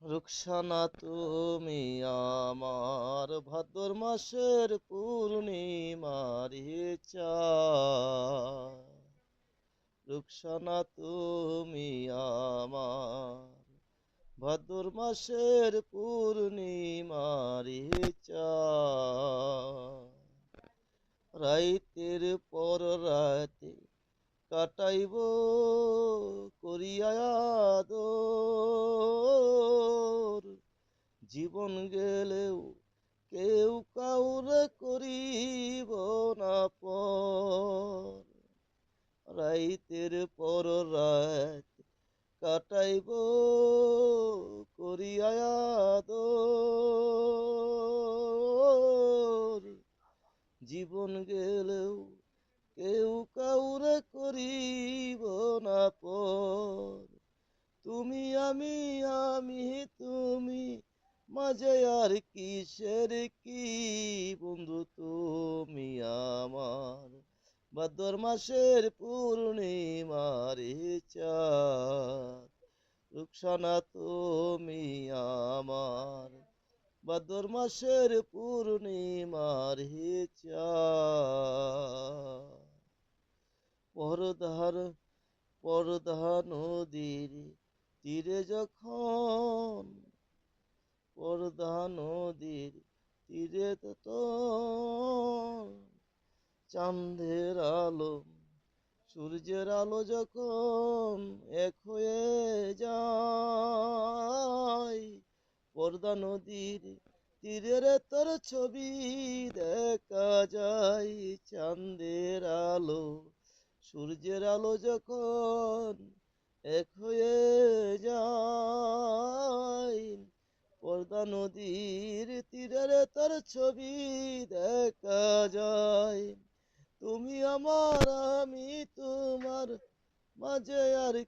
রুকসানা তুমি আমার ভাদ্র মাসের পূর্ণিমার চাঁদ। রুকসানা তুমি আমার ভাদ্র মাসের পূর্ণিমার চাঁদ। রাইতের পর রাতে কাটাইব করিয়া আদর। জীবন গেলেও কেউ কাউরে করিব না পর। রাইতের পর রাত কাটাইব করিয়া আদর। জীবন গেলেও কেউ কাউরে করিব না পর। তুমি আমি তুমি, মাঝে আর কিসের কি বন্ধু তুমি আমার ভাদ্র মাসের পূর্ণিমার চাঁদ। রুকসানা তুমি আমার ভাদ্র মাসের পূর্ণিমার চাঁদ। পরধার পরধা নদীর তীরে যখন, পরধা নদীর তীরে তখন চাঁদের আলো সূর্যের আলো যখন এক হয়ে যায়। পরদা নদীর তীরের তোর ছবি দেখা যায়। চাঁদের আলো সূর্যের আলো যখন এক হয়ে যায়। পরদা নদীর তীরের তোর ছবি দেখা যায়। তুমি আমার আমি তোমার, মাঝে আর